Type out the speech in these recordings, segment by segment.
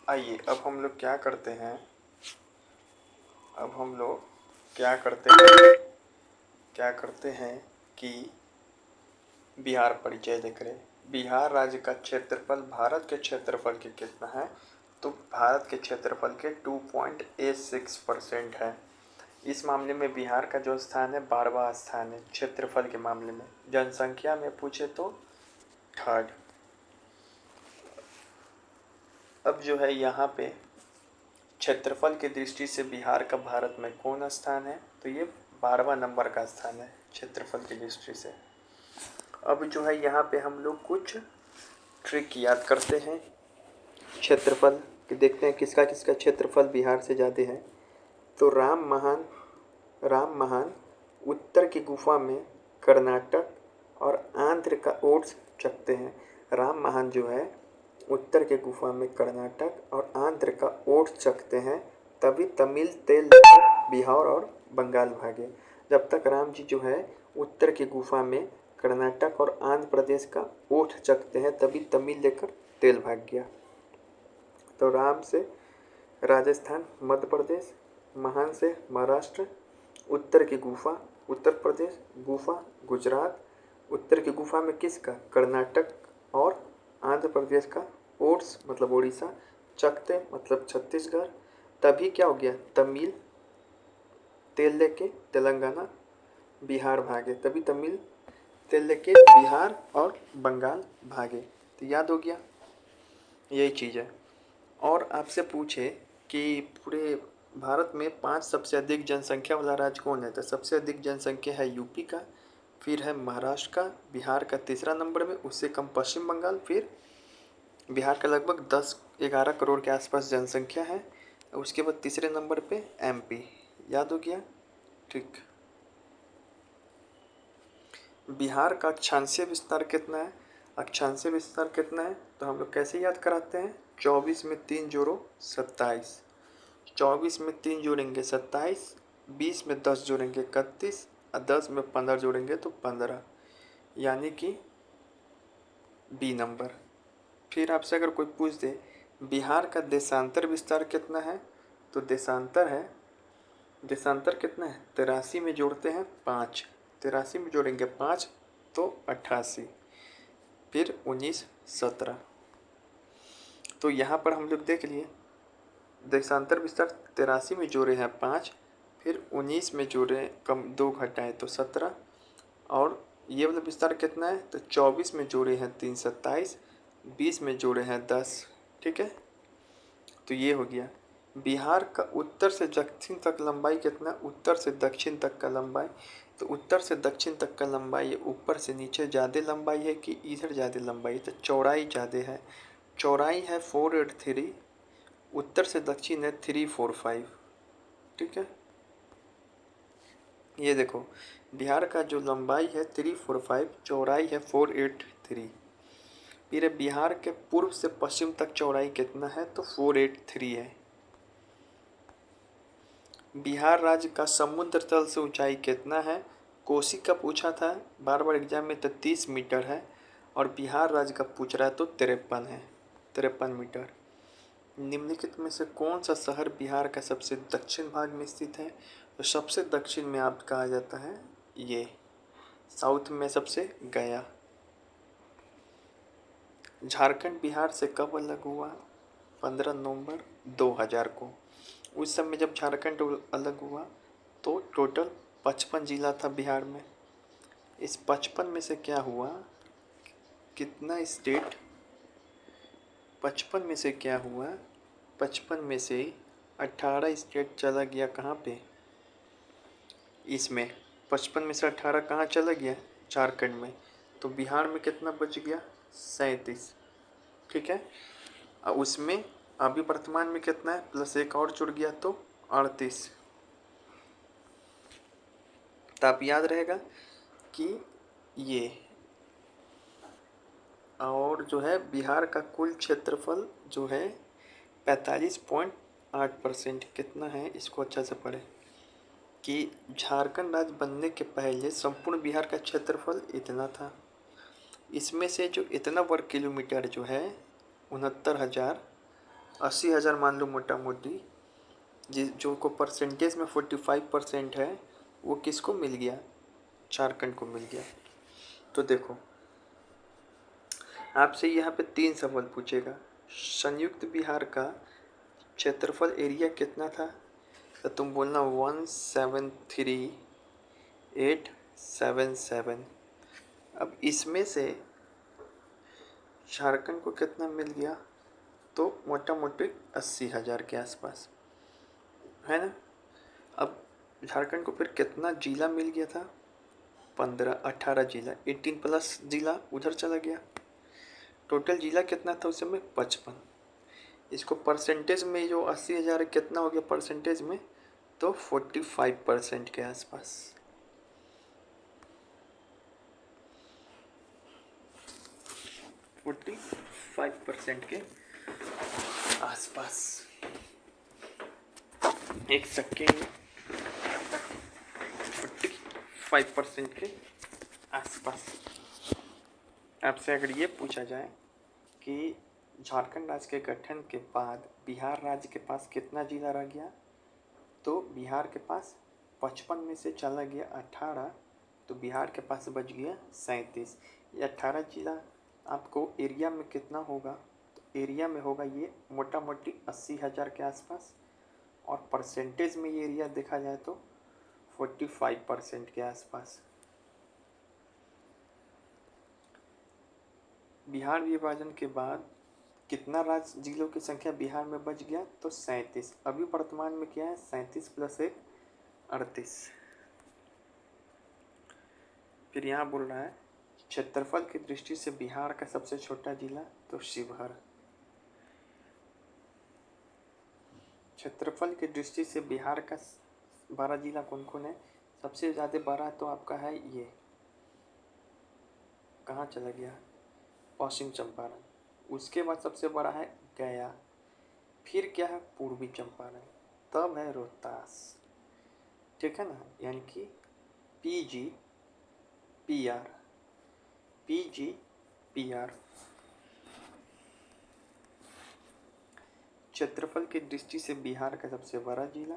आइए अब हम लोग क्या करते हैं, क्या करते हैं कि बिहार परिचय देख रहे। बिहार राज्य का क्षेत्रफल भारत के क्षेत्रफल के कितना है, तो भारत के क्षेत्रफल के 2.86% है। इस मामले में बिहार का जो स्थान है 12वां स्थान है क्षेत्रफल के मामले में। जनसंख्या में पूछे तो थर्ड। अब जो है यहाँ पे क्षेत्रफल की दृष्टि से बिहार का भारत में कौन स्थान है, तो ये 12वां नंबर का स्थान है क्षेत्रफल की दृष्टि से। अब जो है यहाँ पे हम लोग कुछ ट्रिक याद करते हैं क्षेत्रफल कि देखते हैं किसका किसका क्षेत्रफल बिहार से ज़्यादा है। तो राम महान उत्तर की गुफा में कर्नाटक और आंध्र का ओट्स चखते हैं। राम महान जो है उत्तर के गुफा में कर्नाटक और आंध्र का ओट्स चखते हैं, तभी तमिल तेल लेकर बिहार और बंगाल भागे। जब तक राम जी जो है उत्तर की गुफा में कर्नाटक और आंध्र प्रदेश का ओठ चखते हैं, तभी तमिल लेकर तेल भाग गया। तो राम से राजस्थान मध्य प्रदेश, महान से महाराष्ट्र, उत्तर की गुफा उत्तर प्रदेश, गुफा गुजरात, उत्तर की गुफा में किसका कर्नाटक और आंध्र प्रदेश का ओट्स मतलब उड़ीसा, चकते मतलब छत्तीसगढ़, तभी क्या हो गया तमिल तेल लेके तेलंगाना बिहार भागे, तभी तमिल तेल लेके बिहार और बंगाल भागे। तो याद हो गया, यही चीज़ है। और आपसे पूछे कि पूरे भारत में 5 सबसे अधिक जनसंख्या वाला राज्य कौन है, तो सबसे अधिक जनसंख्या है यूपी का, फिर है महाराष्ट्र का, बिहार का तीसरा नंबर में, उससे कम पश्चिम बंगाल, फिर बिहार का लगभग 10-11 करोड़ के आसपास जनसंख्या है, उसके बाद तीसरे नंबर पे एमपी। याद हो गया, ठीक। बिहार का अक्षांशीय विस्तार कितना है, अक्षांशीय विस्तार कितना है तो हम लोग कैसे याद कराते हैं, 24 में 3 जोड़ो 27, 24 में 3 जोड़ेंगे 27, 20 में 10 जोड़ेंगे 31 और 10 में 15 जोड़ेंगे तो 15, यानी कि बी नंबर। फिर आपसे अगर कोई पूछ दे बिहार का देशांतर विस्तार कितना है, तो देशांतर कितना है 83 में जोड़ते हैं 5, 83 में जोड़ेंगे 5 तो 88, फिर 19 17। तो यहाँ पर हम लोग देख लिए देशांतर विस्तार 83 में जोड़े हैं 5, फिर 19 में जोड़े कम 2 घटाए तो 17, और ये वाला विस्तार कितना है तो 24 में जोड़े हैं 3 27, 20 में जोड़े हैं 10, ठीक है। तो ये हो गया। बिहार का उत्तर से दक्षिण तक लंबाई कितना, उत्तर से दक्षिण तक का लंबाई, तो उत्तर से दक्षिण तक का लंबाई ऊपर से नीचे ज़्यादा लंबाई है कि इधर ज़्यादा लंबाई, तो चौड़ाई ज़्यादा है, चौड़ाई है 483, उत्तर से दक्षिण है 345, ठीक है। ये देखो बिहार का जो लंबाई है 345, चौड़ाई है 483, फिर बिहार के पूर्व से पश्चिम तक चौड़ाई कितना है तो 483 है। बिहार राज्य का समुद्र तल से ऊंचाई कितना है, कोसी का पूछा था बार बार एग्जाम में तो 30 मीटर है, और बिहार राज्य का पूछ रहा है तो 53 है, 53 मीटर। निम्नलिखित में से कौन सा शहर बिहार का सबसे दक्षिण भाग में स्थित है, तो सबसे दक्षिण में आप कहा जाता है ये, साउथ में सबसे गया। झारखंड बिहार से कब अलग हुआ, 15 नवंबर 2000 को। उस समय जब झारखंड अलग हुआ तो टोटल 55 जिला था बिहार में। इस 55 में से क्या हुआ, कितना स्टेट, 55 में से क्या हुआ, 55 में से 18 स्टेट चला गया कहाँ पे, इसमें 55 में से 18 कहाँ चला गया, झारखंड में। तो बिहार में कितना बच गया 37, ठीक है। और उसमें अभी वर्तमान में कितना है, प्लस एक और जुड़ गया तो 38। तो आप याद रहेगा कि ये, और जो है बिहार का कुल क्षेत्रफल जो है 45.8% कितना है, इसको अच्छा से पढ़ें कि झारखंड राज्य बनने के पहले संपूर्ण बिहार का क्षेत्रफल इतना था। इसमें से जो इतना वर्ग किलोमीटर जो है 69,000 80,000 मान लो मोटा मोटी, जो को परसेंटेज में 45% है, वो किसको मिल गया? झारखंड को मिल गया। तो देखो आपसे यहाँ पे 3 सवाल पूछेगा। संयुक्त बिहार का क्षेत्रफल एरिया कितना था? तो तुम बोलना 173,877। अब इसमें से झारखंड को कितना मिल गया? तो मोटा मोटी 80,000 के आसपास, है ना। अब झारखंड को फिर कितना जिला मिल गया था? 18 जिला, 18 प्लस जिला उधर चला गया। टोटल जिला कितना था उस समय? 55। इसको परसेंटेज में जो 80,000 कितना हो गया परसेंटेज में? तो 45% के आसपास। 45% के आसपास। एक सेकेंड। 45% के आसपास। आपसे अगर ये पूछा जाए कि झारखंड राज्य के गठन के बाद बिहार राज्य के पास कितना जिला रह गया, तो बिहार के पास 55 में से चला गया 18, तो बिहार के पास बच गया 37। ये 18 जिला आपको एरिया में कितना होगा? तो एरिया में होगा ये मोटा मोटी 80,000 के आसपास, और परसेंटेज में ये एरिया देखा जाए तो 45% के आसपास। बिहार विभाजन के बाद कितना राज्य जिलों की संख्या बिहार में बच गया? तो 37। अभी वर्तमान में क्या है? 37 प्लस 1 38। फिर यहाँ बोल रहा है क्षेत्रफल की दृष्टि से बिहार का सबसे छोटा जिला, तो शिवहर। क्षेत्रफल की दृष्टि से बिहार का बड़ा जिला कौन कौन है? सबसे ज़्यादा बड़ा तो आपका है ये, कहाँ चला गया? पश्चिम चंपारण। उसके बाद सबसे बड़ा है गया। फिर क्या है? पूर्वी चंपारण। तब है रोहतास। ठीक है ना। यानी कि PG PR PG PR। क्षेत्रफल की दृष्टि से बिहार का सबसे बड़ा जिला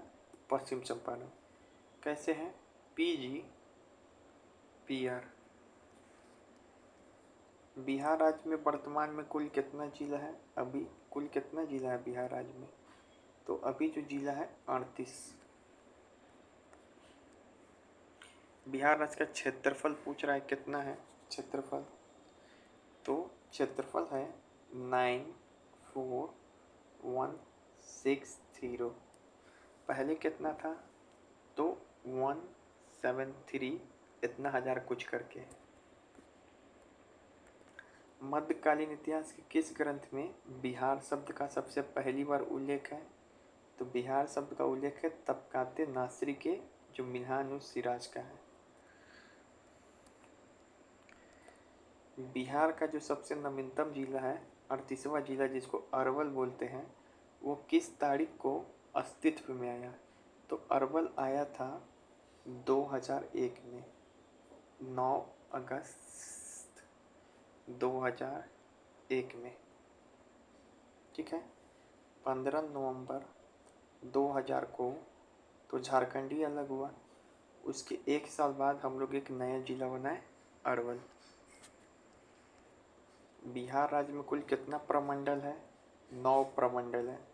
पश्चिम चंपारण। कैसे है? PG PR। बिहार राज्य में वर्तमान में कुल कितना जिला है? अभी कुल कितना जिला है बिहार राज्य में? तो अभी जो जिला है 38। बिहार राज्य का क्षेत्रफल पूछ रहा है कितना है क्षेत्रफल? तो क्षेत्रफल है 94160। पहले कितना था? तो 173 इतना हजार कुछ करके। मध्यकालीन इतिहास के किस ग्रंथ में बिहार शब्द का सबसे पहली बार उल्लेख है? तो बिहार शब्द का उल्लेख है तबकाते नासरी के जो मिन्हाज सिराज का है। बिहार का जो सबसे नवीनतम जिला है 38वां जिला जिसको अरवल बोलते हैं, वो किस तारीख को अस्तित्व में आया? तो अरवल आया था 2001 में, 9 अगस्त 2001 में। ठीक है। 15 नवंबर 2000 को तो झारखंड ही अलग हुआ। उसके एक साल बाद हम लोग एक नया जिला बनाए अरवल। बिहार राज्य में कुल कितना प्रमंडल है? 9 प्रमंडल है।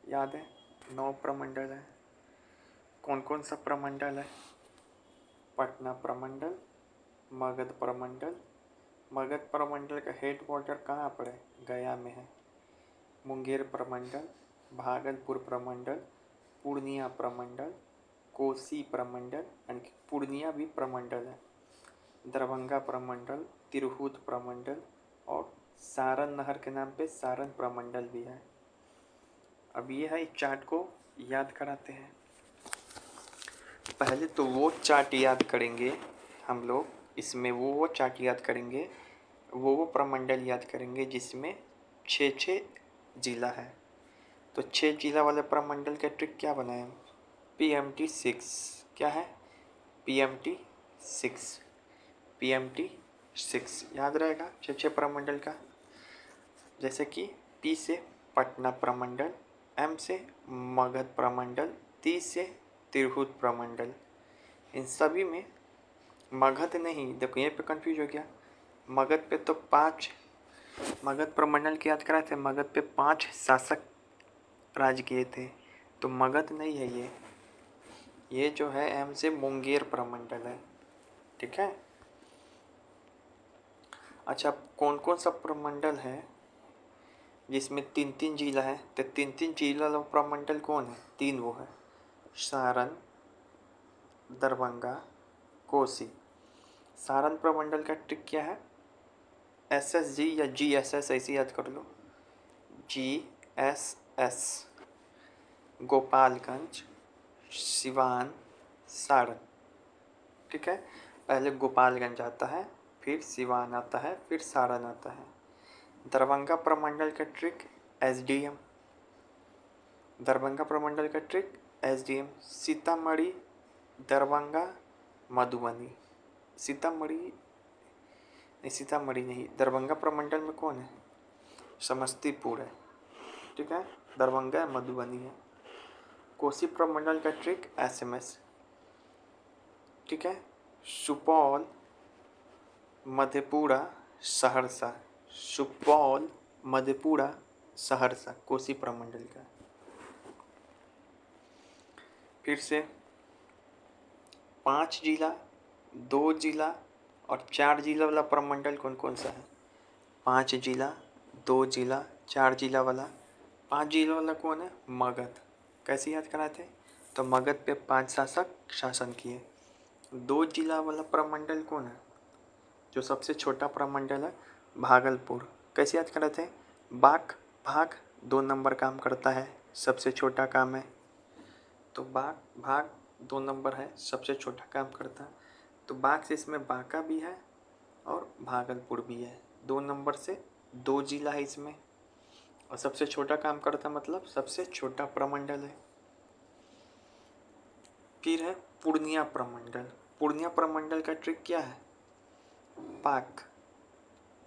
याद है? 9 प्रमंडल है। कौन कौन सा प्रमंडल है? पटना प्रमंडल, मगध प्रमंडल। मगध प्रमंडल का हेडक्वार्टर कहाँ पर है? गया में है। मुंगेर प्रमंडल, भागलपुर प्रमंडल, पूर्णिया प्रमंडल, कोसी प्रमंडल, यानी कि पूर्णिया भी प्रमंडल है, दरभंगा प्रमंडल, तिरहुत प्रमंडल, और सारण नहर के नाम पे सारण प्रमंडल भी है। अब ये है, इस चार्ट को याद कराते हैं। पहले तो वो चार्ट याद करेंगे हम लोग, इसमें वो चार्ट याद करेंगे, वो प्रमंडल याद करेंगे जिसमें 6 जिला है। तो 6 जिला वाले प्रमंडल का ट्रिक क्या बनाए? PMT 6। क्या है? PMT 6। PMT 6 याद रहेगा 6 प्रमंडल का। जैसे कि P से पटना प्रमंडल, M से मगध प्रमंडल, T से तिरहुत प्रमंडल। इन सभी में मगध नहीं, देखो यहीं पे कंफ्यूज हो गया। मगध पे तो 5, मगध प्रमंडल की याद कराए थे, मगध पे 5 शासक राज किए थे, तो मगध नहीं है ये जो है M से मुंगेर प्रमंडल है। ठीक है। अच्छा, कौन कौन सा प्रमंडल है जिसमें 3-3 जिला है? तो 3-3 जिला वाला प्रमंडल कौन है? 3 वो है, सारण, दरभंगा, कोसी। सारण प्रमंडल का ट्रिक क्या है? SSG या GSS ऐसे याद कर लो। GSS, गोपालगंज, सिवान, सारण। ठीक है। पहले गोपालगंज आता है, फिर सिवान आता है, फिर सारण आता है। दरभंगा प्रमंडल का ट्रिक SDM, दरभंगा प्रमंडल का ट्रिक SDM। सीतामढ़ी, दरभंगा, मधुबनी। सीतामढ़ी नहीं, दरभंगा प्रमंडल में कौन है? समस्तीपुर है। ठीक है। दरभंगा मधुबनी है। कोसी प्रमंडल का ट्रिक SMS। ठीक है। सुपौल, मधेपुरा, सहरसा। सुपौल, मधेपुरा, सहरसा कोसी प्रमंडल का। फिर से 5 जिला, 2 जिला और 4 जिला वाला प्रमंडल कौन कौन सा है? 5 जिला, 2 जिला, 4 जिला वाला। 5 जिला वाला कौन है? मगध। कैसे याद कराए थे? तो मगध पे 5 शासक शासन किए। 2 जिला वाला प्रमंडल कौन है? जो सबसे छोटा प्रमंडल है, भागलपुर। कैसे याद कराए थे? भाग 2 नंबर काम करता है, सबसे छोटा काम है, तो भाग 2 नंबर है, सबसे छोटा काम करता है। तो बाघ से इसमें बांका भी है और भागलपुर भी है। 2 नंबर से 2 जिला है इसमें, और सबसे छोटा काम करता मतलब सबसे छोटा प्रमंडल है। फिर है पूर्णिया प्रमंडल। पूर्णिया प्रमंडल का ट्रिक क्या है? पाक,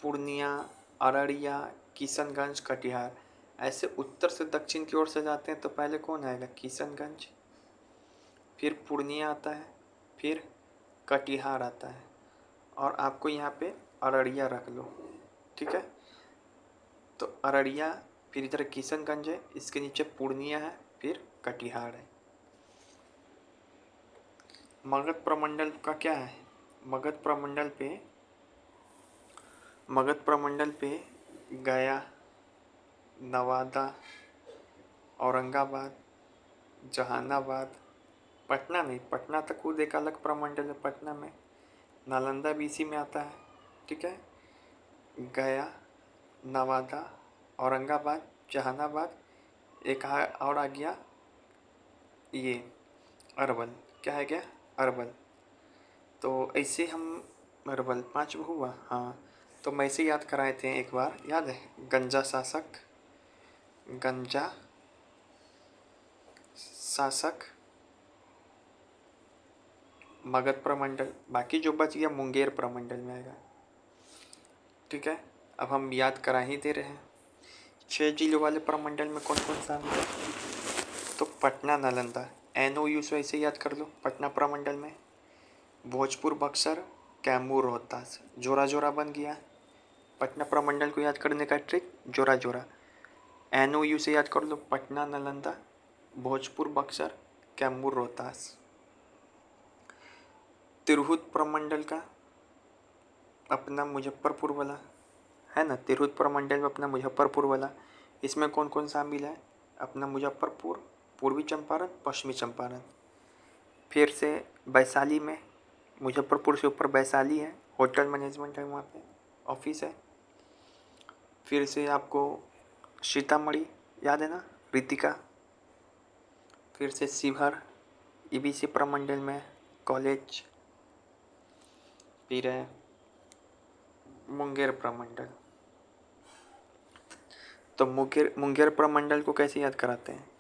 पूर्णिया, अररिया, किशनगंज, कटिहार। ऐसे उत्तर से दक्षिण की ओर से जाते हैं तो पहले कौन आएगा? किशनगंज, फिर पूर्णिया आता है, फिर कटिहार आता है, और आपको यहाँ पे अररिया रख लो। ठीक है। तो अररिया, फिर इधर किशनगंज है, इसके नीचे पूर्णिया है, फिर कटिहार है। मगध प्रमंडल का क्या है? मगध प्रमंडल पे गया, नवादा, औरंगाबाद, जहानाबाद, पटना नहीं, पटना तक खुद एक अलग प्रमंडल है। पटना में नालंदा भी इसी में आता है। ठीक है। गया, नवादा, औरंगाबाद, जहानाबाद, एक और आ गया ये अरवल। क्या है क्या? अरवल। तो ऐसे हम अरवल 5 हुआ। हाँ, तो मैं इसे याद कराए थे एक बार, याद है? गंजा शासक, मगध प्रमंडल। बाकी जो बच गया मुंगेर प्रमंडल में आएगा। ठीक है। अब हम याद करा ही दे रहे हैं। 6 जिलों वाले प्रमंडल में कौन कौन सा है? तो पटना, नालंदा। NOU से ऐसे याद कर लो। पटना प्रमंडल में भोजपुर, बक्सर, कैमूर, रोहतास। जोरा जोरा बन गया। पटना प्रमंडल को याद करने का ट्रिक जोरा जोरा। NOU से याद कर लो। पटना, नालंदा, भोजपुर, बक्सर, कैमूर, रोहतास। तिरहुत प्रमंडल का अपना मुजफ्फरपुर वाला है ना। तिरहुत प्रमंडल में अपना मुजफ्फरपुर वाला। इसमें कौन कौन शामिल है? अपना मुजफ्फरपुर, पूर्वी चंपारण, पश्चिमी चंपारण। फिर से वैशाली में, मुजफ्फरपुर से ऊपर वैशाली है, होटल मैनेजमेंट है, वहाँ पे ऑफिस है। फिर से आपको सीतामढ़ी याद है ना, रितिका। फिर से शिवहर, EBC प्रमंडल में कॉलेज। फिर है मुंगेर प्रमंडल। तो मुंगेर प्रमंडल को कैसे याद कराते हैं?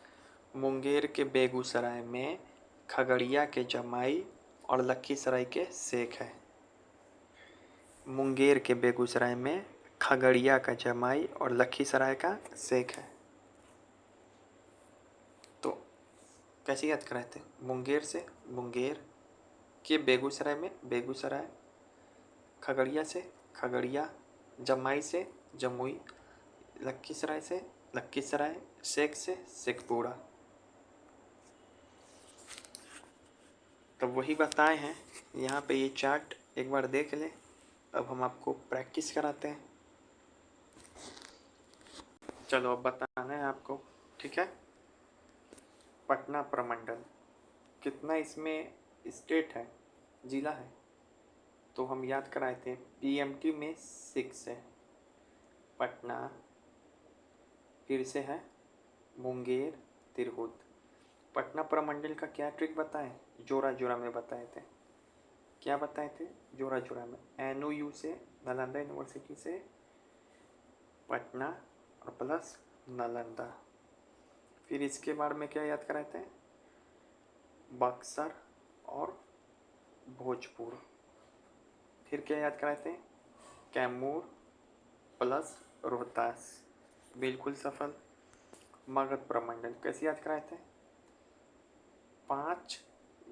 मुंगेर के बेगूसराय में, खगड़िया के जमाई और लखीसराय के शेख है। मुंगेर के बेगूसराय में खगड़िया का जमाई और लखीसराय का शेख है। कैसे याद कराए थे? मुंगेर से मुंगेर, के बेगूसराय में बेगूसराय, खगड़िया से खगड़िया, जमाई से जमुई, लखीसराय से लखीसराय, शेख से शेखपुरा। तो वही बताए हैं यहाँ पे, ये चार्ट एक बार देख लें। अब हम आपको प्रैक्टिस कराते हैं। चलो अब बताना है आपको, ठीक है। पटना प्रमंडल कितना इसमें स्टेट है, जिला है? तो हम याद कराए थे पीएमटी में 6 है, पटना, फिर से है मुंगेर, तिरहुत। पटना प्रमंडल का क्या ट्रिक बताएं? जोरा जोरा में बताए थे। क्या बताए थे? जोरा जोरा में। एनओयू से, नालंदा यूनिवर्सिटी से पटना और प्लस नालंदा। फिर इसके बाद में क्या याद कराए थे? बक्सर और भोजपुर। फिर क्या याद कराए थे? कैमूर प्लस रोहतास। बिल्कुल सफल। मगध प्रमंडल कैसे याद कराए थे? 5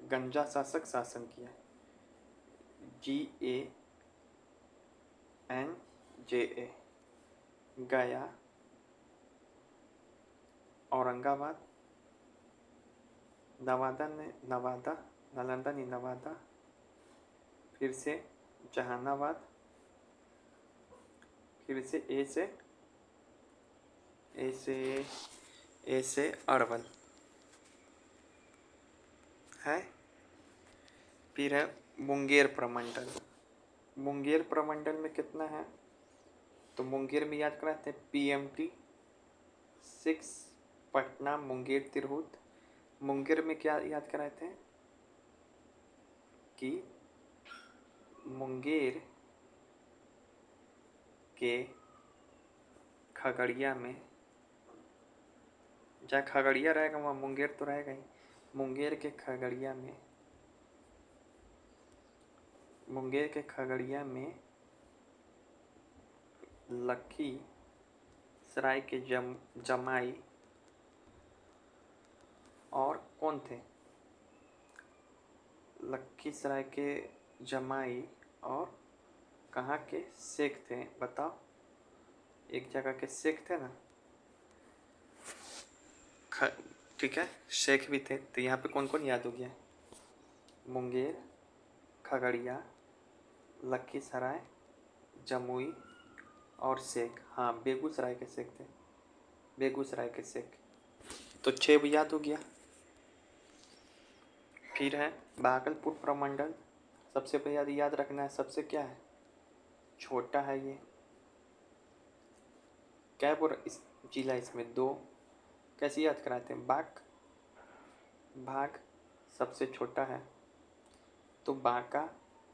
गंजा शासक शासन किया, GANJA। गया, औरंगाबाद, नवादा ने नवादा, नालंदा नहीं नवादा, फिर से जहानाबाद, फिर से ए से अरवल है। फिर है मुंगेर प्रमंडल। मुंगेर प्रमंडल में कितना है? तो मुंगेर में याद कराते हैं PMT 6, पटना मुंगेर तिरहुत। मुंगेर में क्या याद कराए थे कि मुंगेर के खगड़िया में, जहाँ खगड़िया रहेगा वहाँ मुंगेर तो रहेगा ही। मुंगेर के खगड़िया में, मुंगेर के खगड़िया में लखीसराय के जमाई और कौन थे? लखीसराय के जमाई और कहाँ के शेख थे बताओ? एक जगह के शेख थे ना, ठीक है, शेख भी थे। तो यहाँ पे कौन कौन याद हो गया? मुंगेर, खगड़िया, लखीसराय, जमुई और शेख। हाँ, बेगूसराय के शेख थे, बेगूसराय के शेख। तो 6 भी याद हो गया। फिर है भागलपुर प्रमंडल। सबसे पहले याद रखना है, सबसे क्या है? छोटा है ये। कैपुर इस जिला, इसमें 2। कैसे याद कराते हैं? भाग सबसे छोटा है, तो बांका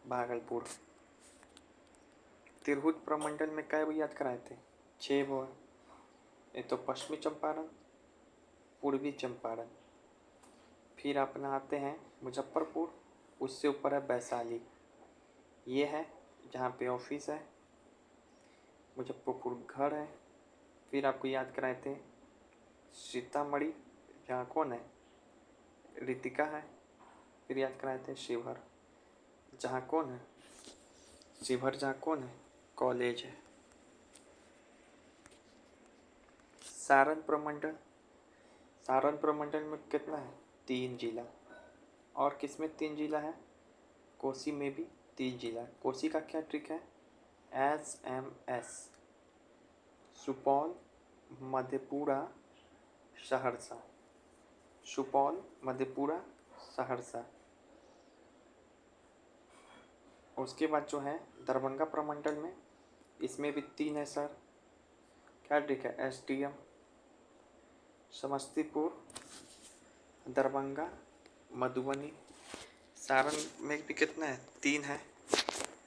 भागलपुर। तिरहुत प्रमंडल में कै वो याद कराए थे? 6 वो है। ये तो पश्चिमी चंपारण, पूर्वी चंपारण। फिर अपना आते हैं मुजफ्फरपुर, उससे ऊपर है वैशाली। ये है जहाँ पे ऑफिस है, मुजफ्फरपुर घर है। फिर आपको याद कराए थे सीतामढ़ी, जहाँ कौन है? रितिका है। फिर याद कराए थे शिवहर, जहाँ कौन है? शिवहर जहाँ कौन है? कॉलेज है। सारण प्रमंडल, सारण प्रमंडल में कितना है? 3 जिला। और किस में 3 जिला है? कोसी में भी 3 जिला। कोसी का क्या ट्रिक है? SMS। सुपौल, मधेपुरा, सहरसा। सुपौल, मधेपुरा, सहरसा। उसके बाद जो है दरभंगा प्रमंडल में, इसमें भी 3 है सर। क्या ट्रिक है? SDM। समस्तीपुर, दरभंगा, मधुबनी। सारण में भी कितना है? 3 है।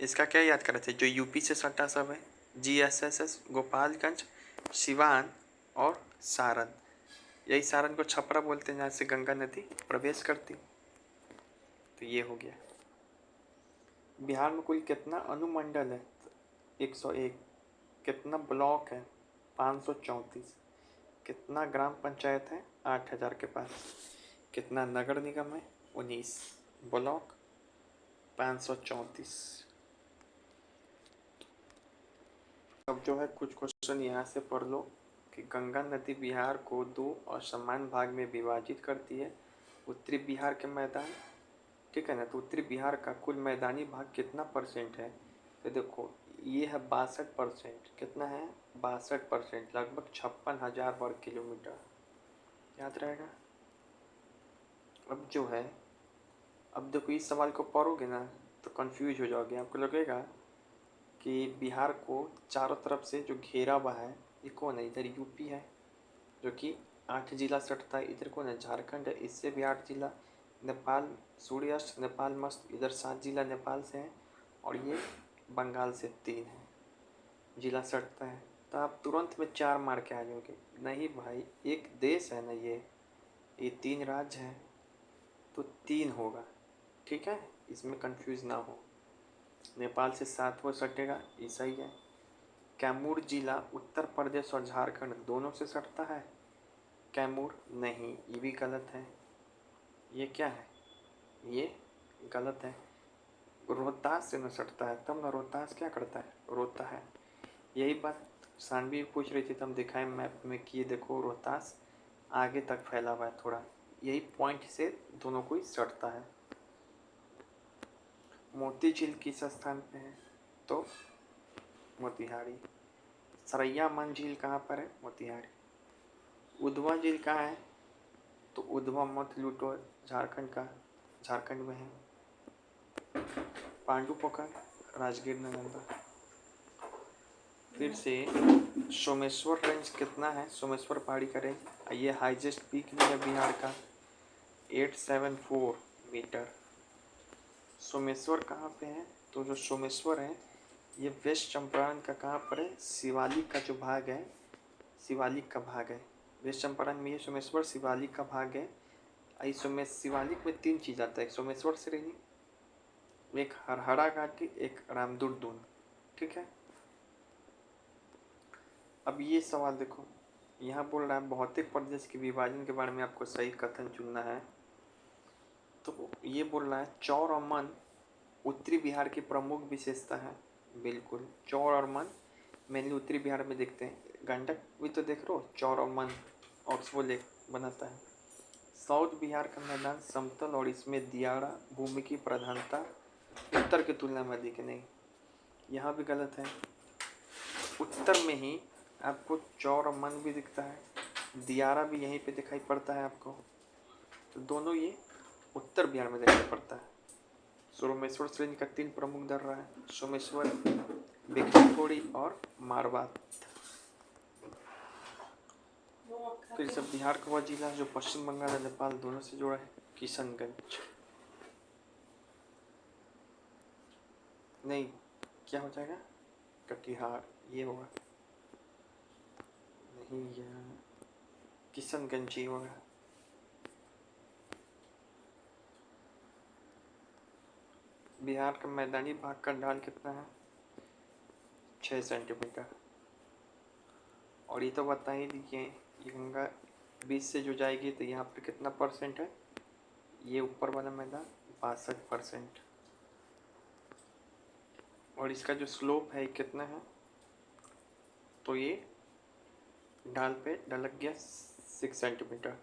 इसका क्या याद करे थे? जो यूपी से सटा सब है, GSSS, गोपालगंज, सिवान और सारण। यही सारण को छपरा बोलते हैं, जहाँ से गंगा नदी प्रवेश करती। तो ये हो गया। बिहार में कुल कितना अनुमंडल है? 101। कितना ब्लॉक है? 534। कितना ग्राम पंचायत है? 8000 के पास। कितना नगर निगम है? 19। ब्लॉक 534। अब जो है कुछ क्वेश्चन यहाँ से पढ़ लो कि गंगा नदी बिहार को दो असमान भाग में विभाजित करती है। उत्तरी बिहार के मैदान, ठीक है ना, तो उत्तरी बिहार का कुल मैदानी भाग कितना परसेंट है? तो देखो ये है 62%। कितना है? 62%, लगभग 56,000 वर्ग किलोमीटर। याद रहेगा। अब जो है, अब देखो इस सवाल को पढ़ोगे ना तो कंफ्यूज हो जाओगे। आपको लगेगा कि बिहार को चारों तरफ से जो घेरा हुआ है ये कौन है? इधर यूपी है जो कि 8 जिला सटता है। इधर कौन है? झारखंड है, इससे भी 8 जिला। नेपाल, सूर्यास्त, नेपाल मस्त, इधर 7 जिला नेपाल से हैं। और ये बंगाल से 3 है जिला सटता है। तो आप तुरंत में 4 मार के आ जाओगे। नहीं भाई, एक देश है ना ये 3 राज्य हैं तो 3 होगा, ठीक है, इसमें कंफ्यूज ना हो। नेपाल से 7 वो सटेगा, ये सही है। कैमूर जिला उत्तर प्रदेश और झारखंड दोनों से सटता है। कैमूर नहीं, ये भी गलत है। ये क्या है? ये गलत है। रोहतास से न सटता है, तब ना रोहतास क्या करता है? रोता है। यही बात सानवी पूछ रही थी, तब दिखाए मैप में कि ये देखो रोहतास आगे तक फैला हुआ है थोड़ा, यही पॉइंट से दोनों को ही सटता है। मोती झील किस स्थान पे है? तो मोतिहारी। सरैया मन झील कहाँ पर है? मोतिहारी। उधवा झील कहाँ है? तो उधवा मत लूटो, झारखंड में है। पांडु पोखर राजगीर नालंदा। फिर से सोमेश्वर रेंज कितना है? सोमेश्वर पहाड़ी का रेंज, ये हाईएस्ट पीक भी है बिहार का, 874 मीटर। सोमेश्वर कहाँ पे है? तो जो सोमेश्वर है ये वेस्ट चंपारण का कहाँ पर है? शिवालिक का जो भाग है, शिवालिक का भाग है। वेस्ट चंपारण में ये सोमेश्वर शिवालिक का भाग है। शिवालिक में 3 चीज़ आता है, एक सोमेश्वर श्रेणी, एक हरहरा घाटी, एक रामदुर्दुन, ठीक है। अब ये सवाल देखो, यहाँ बोल रहा है भौतिक प्रदेश के विभाजन के बारे में आपको सही कथन चुनना है। तो ये बोल रहा है चौर और मन उत्तरी बिहार की प्रमुख विशेषता है। बिल्कुल, चौर और मन मेनली उत्तरी बिहार में दिखते हैं। गंडक भी तो देख लो, चौर और मन ऑक्सबो लेक बनाता है। साउथ बिहार का मैदान समतल और इसमें दियारा भूमि की प्रधानता उत्तर की तुलना में अधिक नहीं। यहाँ भी गलत है। उत्तर में ही आपको चौर और मन भी दिखता है, दियारा भी यहीं पे दिखाई पड़ता है आपको, तो दोनों ये उत्तर बिहार में दिखाई पड़ता है। सोमेश्वर श्रेणी का 3 प्रमुख दर्रा है, सोमेश्वर, भिखनकोड़ी और मारवात। फिर सब बिहार का वह जिला जो पश्चिम बंगाल और नेपाल दोनों से जुड़ा है, किशनगंज। नहीं, क्या हो जाएगा? कटिहार, ये होगा। नहीं, यह किशनगंज ही होगा। बिहार का मैदानी भाग का ढाल कितना है? 6 सेंटीमीटर। और ये तो बता ही दीजिए, ये गंगा बीच से जो जाएगी तो यहाँ पर कितना परसेंट है? ये ऊपर वाला मैदान 62%। और इसका जो स्लोप है कितना है? तो ये ढाल पे ढलक गया 6 सेंटीमीटर।